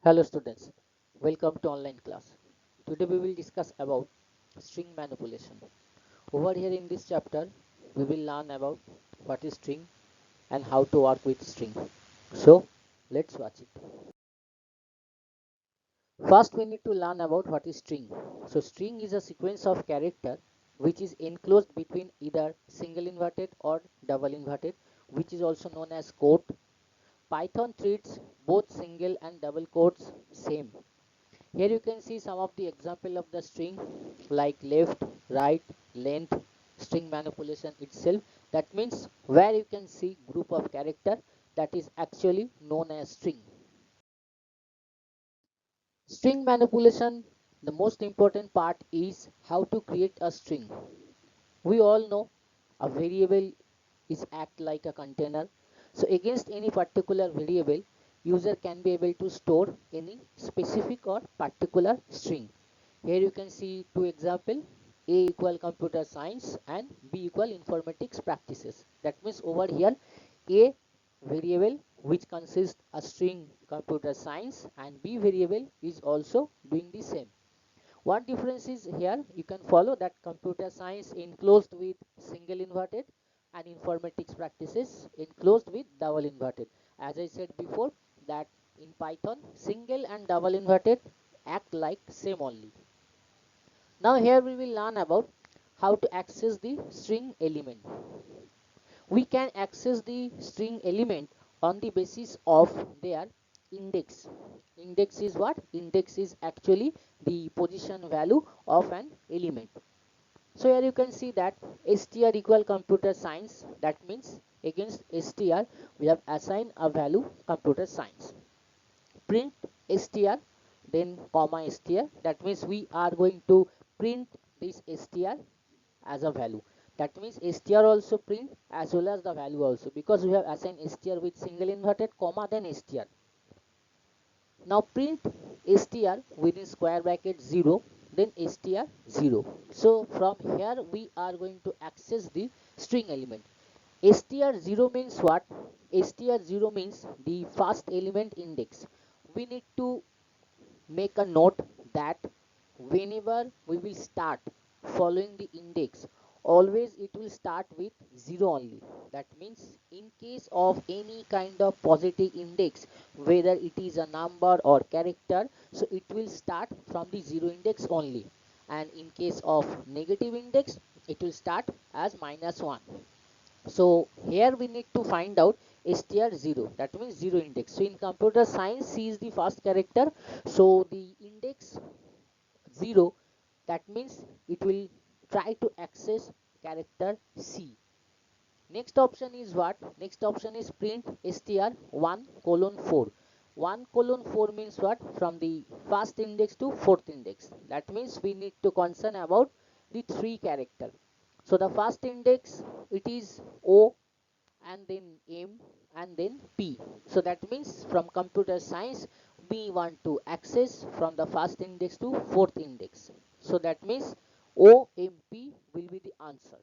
Hello students, welcome to online class. Today we will discuss about string manipulation. Over here in this chapter, we will learn about what is string and how to work with string. So let's watch it. First we need to learn about what is string. So string is a sequence of character which is enclosed between either single inverted or double inverted, which is also known as quote. Python treats both single and double quotes same. Here you can see some of the example of the string like left, right, length, string manipulation itself. That means where you can see group of character that is actually known as string. String manipulation, the most important part is how to create a string. We all know a variable is act like a container. So against any particular variable, user can be able to store any specific or particular string. Here you can see two example, A equal computer science and B equal informatics practices. That means over here, A variable which consists a string computer science and B variable is also doing the same. One difference is here you can follow that computer science enclosed with single inverted and informatics practices enclosed with double inverted. As I said before that in Python single and double inverted act like same only. Now here we will learn about how to access the string element. We can access the string element on the basis of their index. Index is what? Index is actually the position value of an element. So here you can see that str equal computer science. That means against str we have assigned a value computer science. Print str then comma str. That means we are going to print this str as a value. That means str also print as well as the value also, because we have assigned str with single inverted comma then str. Now print str within square bracket 0 then str 0. So from here we are going to access the string element. Str 0 means what? Str 0 means the first element index. We need to make a note that whenever we will start following the index, always it will start with 0 only. That means in case of any kind of positive index, whether it is a number or character, so it will start from the 0 index only, and in case of negative index it will start as -1. So here we need to find out str 0, that means 0 index. So in computer science c is the first character, so the index 0, that means it will try to access character c. Next option is what? Next option is print str 1 colon 4. 1 colon 4 means what? From the first index to fourth index. That means we need to concern about the three character. So the first index it is O and then M and then P. So that means from computer science we want to access from the first index to fourth index. So that means OMP will be the answer.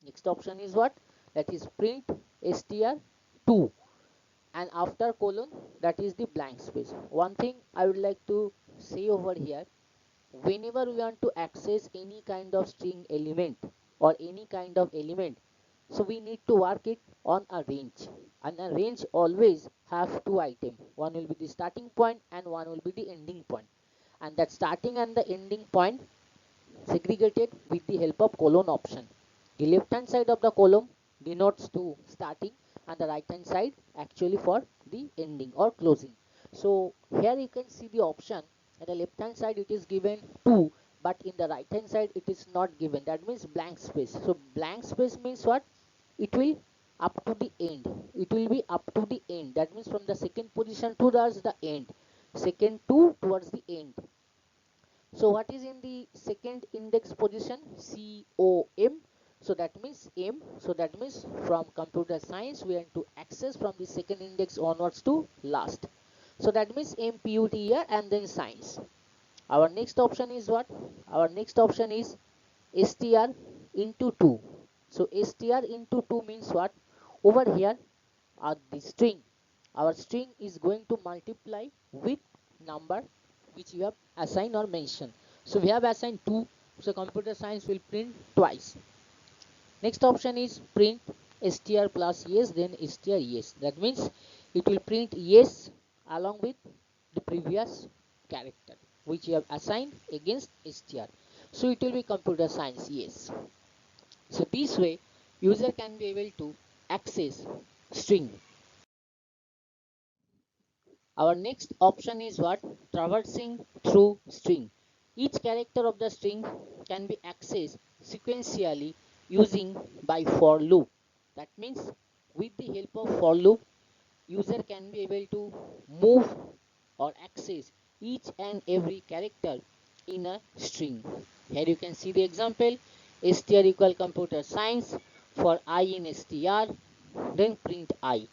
Next option is what? That is print str2 and after colon that is the blank space. One thing I would like to say over here, whenever we want to access any kind of string element or any kind of element, so we need to work it on a range, and a range always have two items. One will be the starting point and one will be the ending point, and that starting and the ending point segregated with the help of colon option. The left hand side of the column denotes to starting and the right hand side actually for the ending or closing. So here you can see the option. At the left hand side it is given 2, but in the right hand side it is not given. That means blank space. So blank space means what? It will up to the end. It will be up to the end. That means from the second position towards the end. Second 2 towards the end. So what is in the second index position? COM. So that means M. So that means from computer science we want to access from the second index onwards to last. So that means MPUT here and then science. Our next option is what? Our next option is STR into 2. So STR into 2 means what? Over here the string. Our string is going to multiply with number which you have assigned or mentioned. So we have assigned 2, so computer science will print twice. Next option is print str plus yes, then str yes. That means it will print yes along with the previous character which you have assigned against str. So it will be computer science yes. So this way user can be able to access string. Our next option is what? Traversing through string. Each character of the string can be accessed sequentially using by for loop. That means with the help of for loop, user can be able to move or access each and every character in a string. Here you can see the example. Str equal computer science, for I in str, then print I.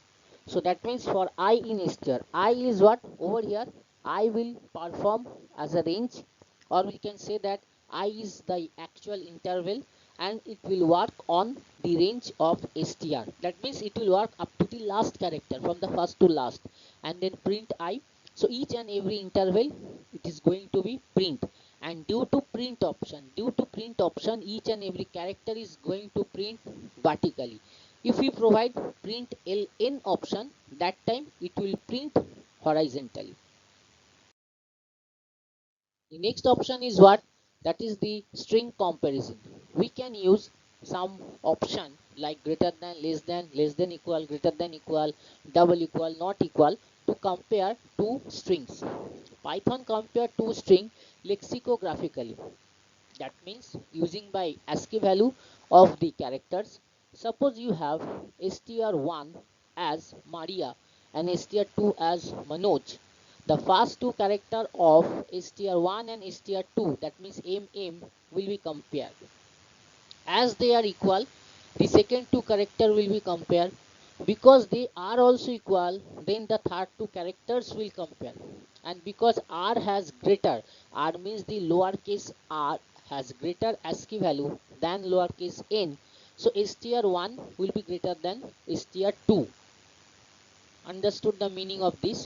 So that means for I in str, I is what? Over here I will perform as a range, or we can say that I is the actual interval and it will work on the range of str. That means it will work up to the last character from the first to last, and then print I. So each and every interval it is going to be print, and due to print option each and every character is going to print vertically. If we provide print ln option, that time it will print horizontally. The next option is what? That is the string comparison. We can use some option like greater than, less than equal, greater than equal, double equal, not equal, to compare two strings. Python compare two string lexicographically. That means using by ASCII value of the characters. Suppose you have str1 as Maria and str2 as Manoj. The first two character of str1 and str2, that means MM, will be compared. As they are equal, the second two character will be compared. Because they are also equal, then the third two characters will compare. And because r has greater, r means the lowercase r has greater ASCII value than lowercase n, so str1 will be greater than str2. Understood the meaning of this?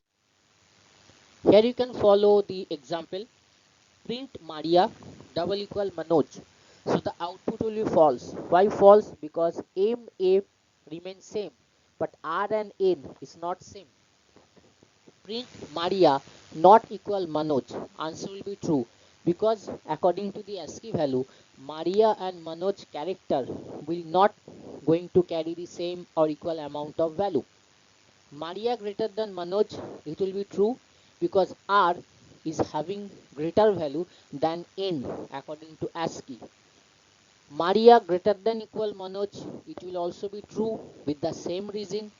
Here you can follow the example. Print Maria double equal Manoj. So the output will be false. Why false? Because M A remains same, but R and N is not same. Print Maria not equal Manoj. Answer will be true, because according to the ASCII value, Maria and Manoj character will not going to carry the same or equal amount of value. Maria greater than Manoj, it will be true, because R is having greater value than N according to ASCII. Maria greater than equal Manoj, it will also be true with the same reason.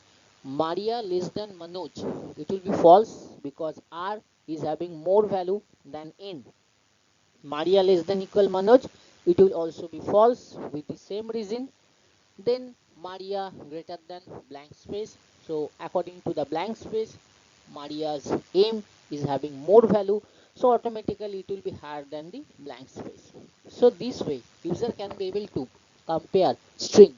Maria less than Manoj, it will be false, because R is having more value than N. Maria less than equal Manoj, it will also be false with the same reason. Then Maria greater than blank space. So according to the blank space, Maria's M is having more value, so automatically it will be higher than the blank space. So this way user can be able to compare string.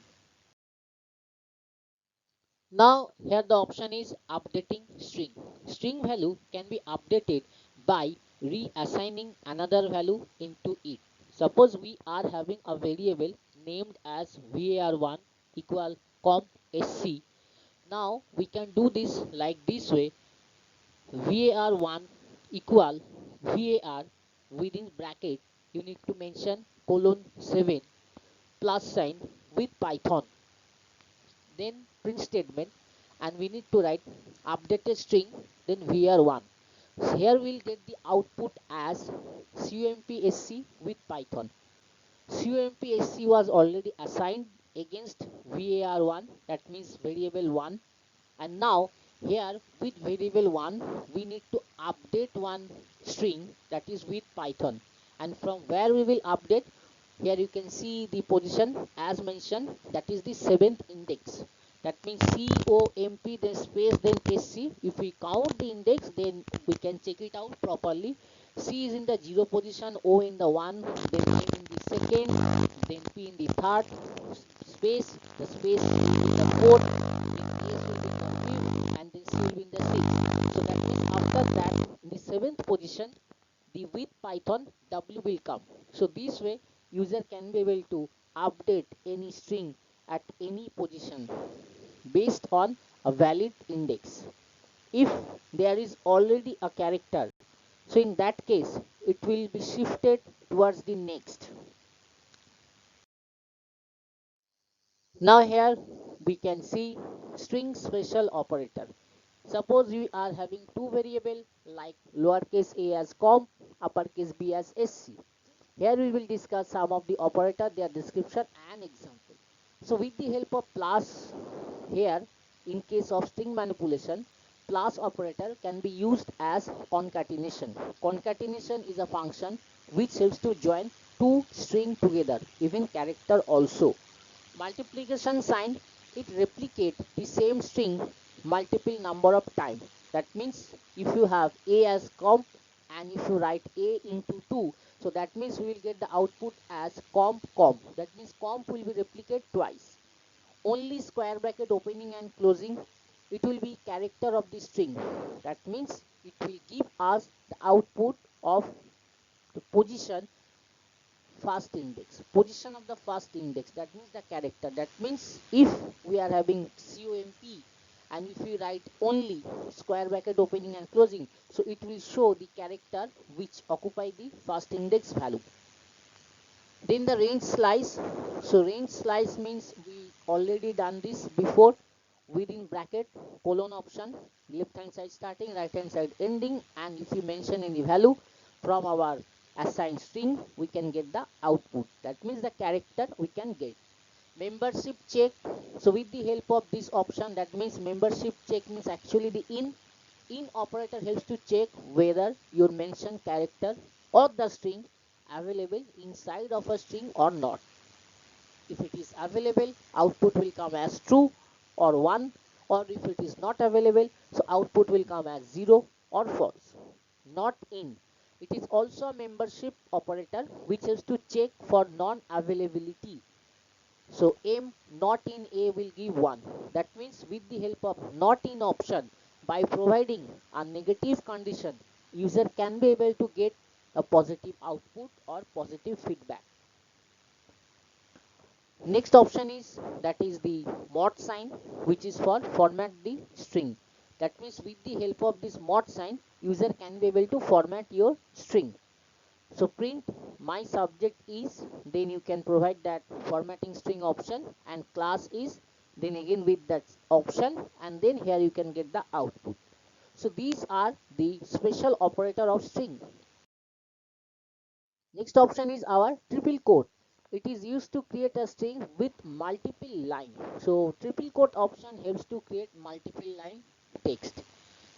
Now here the option is updating string. String value can be updated by reassigning another value into it. Suppose we are having a variable named as var1 equal comp sc. Now we can do this like this way. var1 equal var within bracket, you need to mention :7 plus sign with Python, then print statement, and we need to write updated string, then var1. So here we'll get the output as CUMPSC with Python. CUMPSC was already assigned against var1, that means variable 1, and now here with variable 1 we need to update one string, that is with Python. And from where we will update, here you can see the position as mentioned, that is the 7th index. That means COMP then space then SC. If we count the index, then we can check it out properly. C is in the 0 position, O in the 1, then M in the second, then P in the third, space, the space will be in the fourth, then S will be in the fifth, and then C will be in the sixth. So that means after that, in the 7th position, the with Python w will come. So this way user can be able to update any string at any position based on a valid index. If there is already a character, so in that case it will be shifted towards the next. Now here we can see string special operator. Suppose we are having two variable like lowercase a as comp, uppercase b as sc. Here we will discuss some of the operator, their description and example. So with the help of plus, here in case of string manipulation, plus operator can be used as concatenation. Concatenation is a function which helps to join two string together, even character also. Multiplication sign, it replicates the same string multiple number of times. That means if you have a as comp and if you write a into 2, so that means we will get the output as comp comp. That means comp will be replicated twice. Only square bracket opening and closing, it will be character of the string. That means it will give us the output of the position first index, position of the first index, that means the character. That means if we are having comp and if we write only square bracket opening and closing, so it will show the character which occupy the first index value. Then the range slice, so range slice means we already done this before. Within bracket colon option, left hand side starting, right hand side ending, and if you mention any value from our assigned string, we can get the output. That means the character we can get. Membership check, so with the help of this option, that means membership check means actually the in operator helps to check whether your mentioned character or the string available inside of a string or not. If it is available, output will come as true or 1, or if it is not available, so output will come as 0 or false. Not in, it is also a membership operator which has to check for non-availability. So m not in a will give 1. That means with the help of not in option, by providing a negative condition, user can be able to get a positive output or positive feedback. Next option is, that is the mod sign, which is for format the string. That means with the help of this mod sign, user can be able to format your string. So print my subject is, then you can provide that formatting string option, and class is, then again with that option, and then here you can get the output. So these are the special operator of string. Next option is our triple quote. It is used to create a string with multiple line. So triple quote option helps to create multiple line text.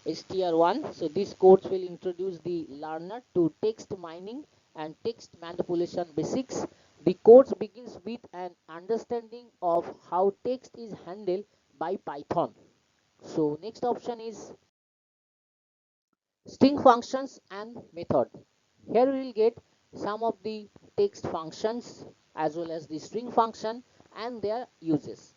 str1, so these quotes will introduce the learner to text mining and text manipulation basics. The course begins with an understanding of how text is handled by Python. So next option is string functions and method. Here we will get some of the text functions as well as the string function and their uses.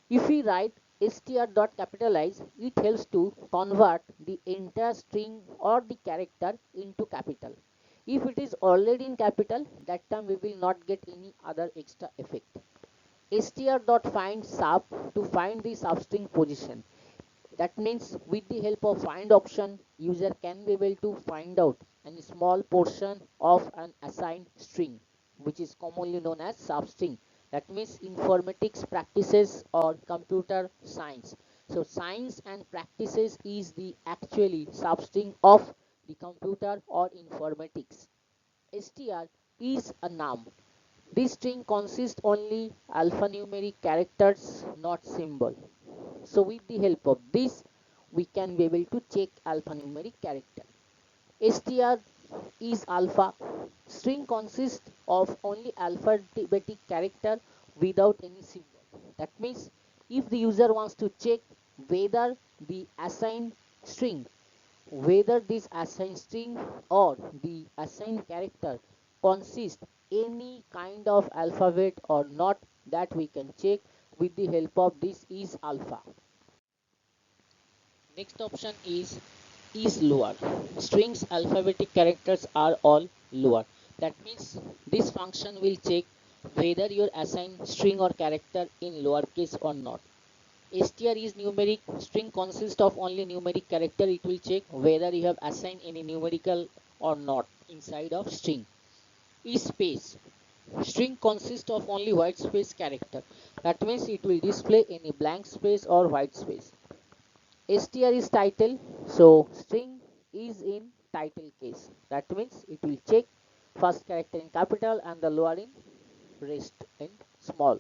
If we write str.capitalize, it helps to convert the entire string or the character into capital. If it is already in capital, that time we will not get any other extra effect. str.find sub, to find the substring position. That means with the help of find option, user can be able to find out a small portion of an assigned string, which is commonly known as substring. That means informatics practices or computer science. So science and practices is the actually substring of the computer or informatics. str is a num. This string consists only alphanumeric characters, not symbol. So with the help of this, we can be able to check alphanumeric character. str is alpha. String consists of only alphabetic character without any symbol. That means if the user wants to check whether the assigned string, whether this assigned string or the assigned character consists any kind of alphabet or not, that we can check with the help of this is alpha. Next option is is lower. Strings alphabetic characters are all lower. That means this function will check whether your assigned string or character in lowercase or not. str is numeric. String consists of only numeric character. It will check whether you have assigned any numerical or not inside of string. Is space. String consists of only white space character. That means it will display any blank space or white space. str is title. So string is in title case. That means it will check first character in capital and the lower in rest in small.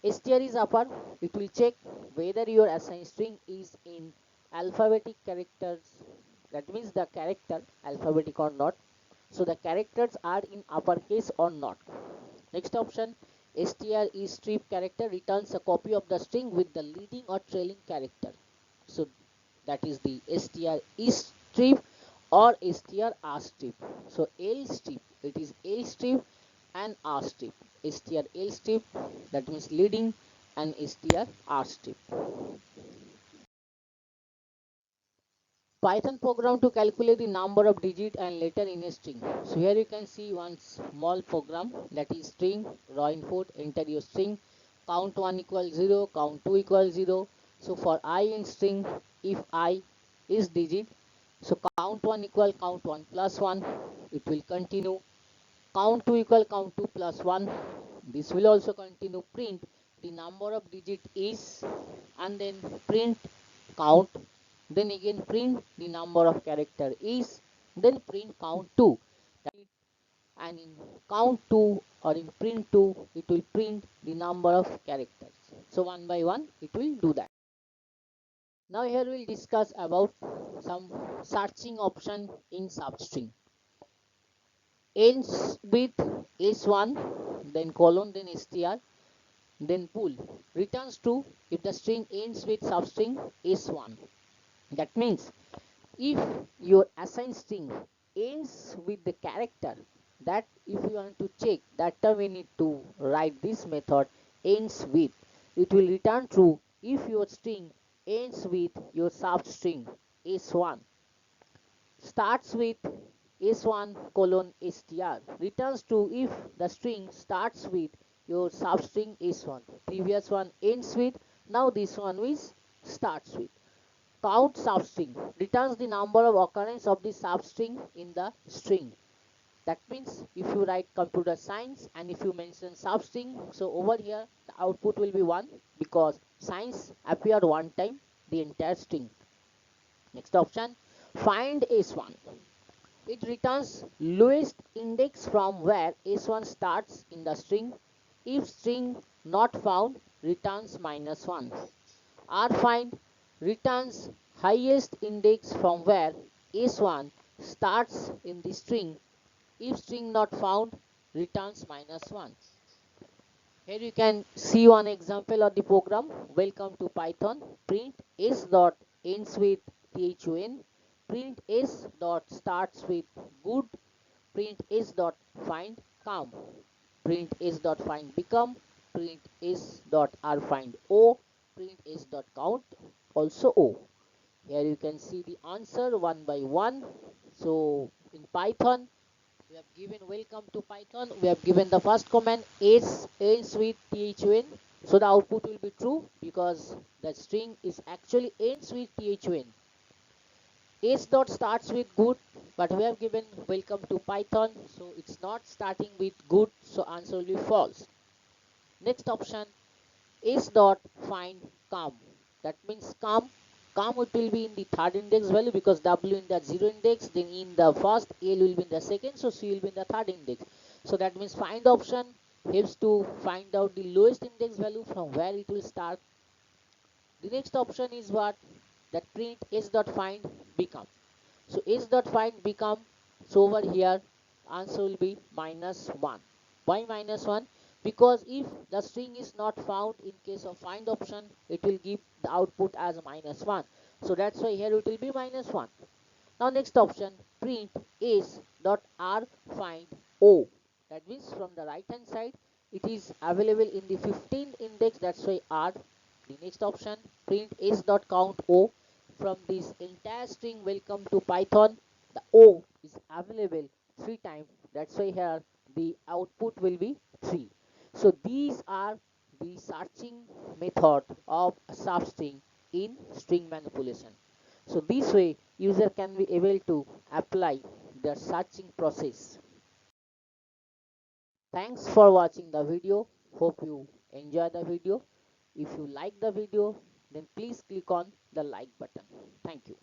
str is upper. It will check whether your assigned string is in alphabetic characters. That means the character alphabetic or not. So the characters are in uppercase or not. Next option, str is strip character, returns a copy of the string with the leading or trailing character. So that is the str is strip or str r strip. So l strip, it is l strip and r strip. str l strip, that means leading, and str r strip. Python program to calculate the number of digit and letter in a string. So here you can see one small program, that is string, raw input, enter your string, count 1 equals 0, count 2 equals 0. So for I in string, if I is digit, so count 1 equal count 1 plus 1, it will continue. Count 2 equal count 2 plus 1, this will also continue. Print the number of digit is, and then print count, then again print the number of character is, then print count 2. And in count 2 or in print 2, it will print the number of characters. So one by one it will do that. Now here we'll discuss about some searching option in substring. Ends with s1, then colon, then str, then pull. Returns true if the string ends with substring s1. That means if your assigned string ends with the character, that if you want to check, that time we need to write this method ends with. It will return true if your string ends with your substring s1. Starts with s1 colon str. Returns true if the string starts with your substring s1. Previous one ends with, now this one is starts with. Count substring returns the number of occurrence of the substring in the string. That means if you write computer science and if you mention substring, so over here the output will be 1 because science appeared one time the entire string. Next option, find s1. It returns lowest index from where s1 starts in the string. If string not found, returns -1. rfind returns highest index from where s1 starts in the string. If string not found, returns -1. Here you can see one example of the program. Welcome to Python. Print s dot ends with thun. Print s dot starts with good. Print s dot find come. Print s dot find become. Print s dot rfind o. Print s dot count also o. Here you can see the answer one by one. So in Python, we have given welcome to Python. We have given the first command s ends with thun. So the output will be true because the string is actually ends with thun. S dot starts with good, but we have given welcome to Python, so it's not starting with good, so answer will be false. Next option, s dot find come. That means come it will be in the third index value because w in the 0 index, then in the first, l will be in the second, so c will be in the third index. So that means find option helps to find out the lowest index value from where it will start. The next option is what? That print s dot find become. So s dot find become, so over here answer will be -1. Why -1? Because if the string is not found in case of find option, it will give the output as -1. So that's why here it will be -1. Now next option, print s dot r find o. That means from the right hand side it is available in the 15th index, that's why r. The next option, print s dot count o. from this entire string welcome to Python, the O is available 3 times. That's why here the output will be 3. So these are the searching method of a substring in string manipulation. So this way user can be able to apply the searching process. Thanks for watching the video. Hope you enjoy the video. If you like the video, then please click on the like button. Thank you.